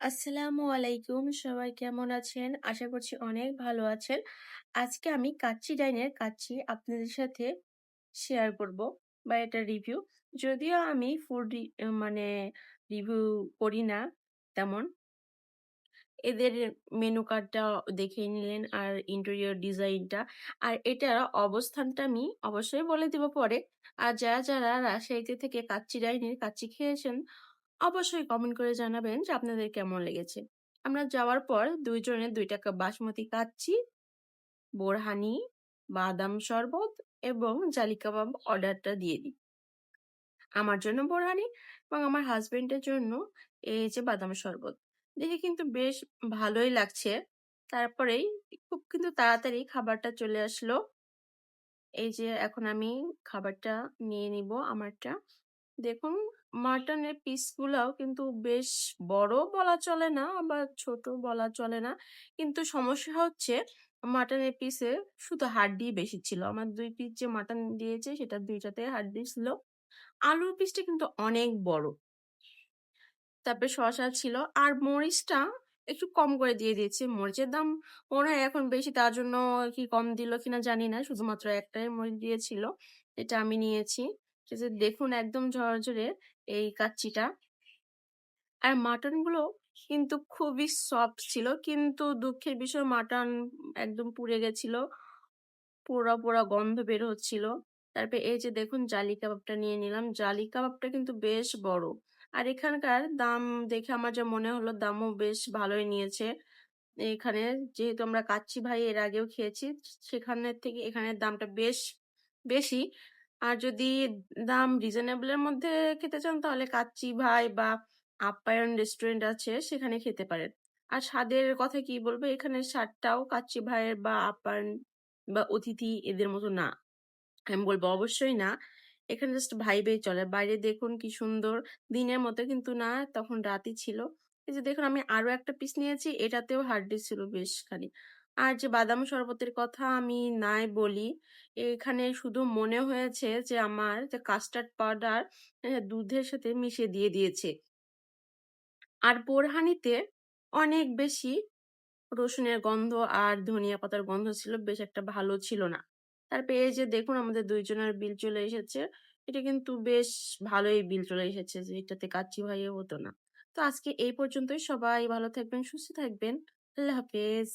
আসসালামু আলাইকুম। সবাই কেমন আছেন? আশা করছি অনেক ভালো আছেন। আজকে আমি কাচ্চি ডাইনের কাচ্চি আপনাদের সাথে শেয়ার করব বা এটা রিভিউ। যদিও আমি ফুড মানে রিভিউ করি না তেমন। এদের মেনু কার্ডটা দেখেই নিলেন আর ইন্টেরিয়র ডিজাইনটা। আর এটার অবস্থানটা আমি অবশ্যই বলে দিব পরে। আর যারা রাজশাহীতে থেকে কাচ্চি ডাইনের কাচ্চি খেয়েছেন, অবশ্যই কমেন্ট করে জানাবেন যে আপনাদের কেমন লেগেছে। আমরা যাওয়ার পর ২ জনের ২ টা বাসমতি কাচ্চি, বোরহানি, বাদাম শরবত এবং জালি কাবাব অর্ডারটা দিয়ে দিই। আমার জন্য বোরহানি এবং আমার হাসব্যান্ডের জন্য এই যে বাদাম শরবত। দেখে কিন্তু বেশ ভালোই লাগছে। তারপরেই খুব কিন্তু তাড়াতাড়ি খাবারটা চলে আসলো। এই যে এখন আমি খাবারটা নিয়ে নিব আমারটা। দেখুন মাটনের পিসগুলাও কিন্তু বেশ বড় বলা চলে না, আবার ছোট বলা চলে না। কিন্তু সমস্যা হচ্ছে মাটনের পিসে শুধু হাড্ডি বেশি ছিল। আমার ২ পিস যে মাটন দিয়েছে সেটার ২ টাতে হাড্ডি ছিল। আলুর পিসটা কিন্তু অনেক বড়। তারপরে শসা ছিল। আর মরিচটা একটু কম করে দিয়ে দিয়েছে। মরিচের দাম মনে হয় এখন বেশি তার জন্য কি কম দিল কিনা জানি না। শুধুমাত্র একটাই মরিচ দিয়েছিল। এটা আমি নিয়েছি। এই যে দেখুন একদম ঝরঝরে এই কাচ্চিটা। আর মাটনগুলো কিন্তু খুবই সফট ছিল। কিন্তু দুঃখের বিষয় মাটন একদম পুড়ে গেছিল। পোড়া গন্ধ বের হচ্ছিল। তারপরে এই যে দেখুন জালি কাবাবটা নিয়ে নিলাম। জালি কাবাবটা কিন্তু বেশ বড়। আর এখানকার দাম দেখে আমার যা মনে হলো দামও বেশ ভালোই নিয়েছে। এখানে যেহেতু আমরা কাচ্চি ভাই এর আগেও খেয়েছি, সেখানের থেকে এখানের দামটা বেশ বেশি। আর যদি দাম রিজনেবল এর মধ্যে খেতে চান তাহলে কাচ্চি ভাই বা আপ্যায়ন রেস্টুরেন্ট আছে সেখানে খেতে পারেন। আর স্বাদের কথা কি বলবো, এখানের স্বাদটাও কাচ্চি ভাইয়ের বা আপ্যায়ন বা অতিথি এদের মতো না। আমি বলবো অবশ্যই না। এখানে জাস্ট ভাইবেই চলে। বাইরে দেখুন কি সুন্দর। দিনের মতো কিন্তু না, তখন রাতই ছিল। এই যে দেখুন আমি আরো একটা পিস নিয়েছি, এটাতেও হাড্ডি ছিল বেশ খানি। আর যে বাদাম শরবতের কথা আমি নাই বলি, এখানে শুধু মনে হয়েছে যে আমার যে কাস্টার্ড পাউডার দুধের সাথে মিশিয়ে দিয়ে দিয়েছে। আর বোরহানিতে অনেক বেশি রসুনের গন্ধ আর ধনিয়া পাতার গন্ধ ছিল, বেশ একটা ভালো ছিল না। তারপর এই যে দেখুন আমাদের ২ জনের বিল চলে এসেছে। এটা কিন্তু বেশ ভালোই বিল চলে এসেছে যে এটাতে কাচ্চি ভাইও হতো না। তো আজকে এই পর্যন্তই। সবাই ভালো থাকবেন, সুস্থ থাকবেন। আল্লাহ হাফেজ।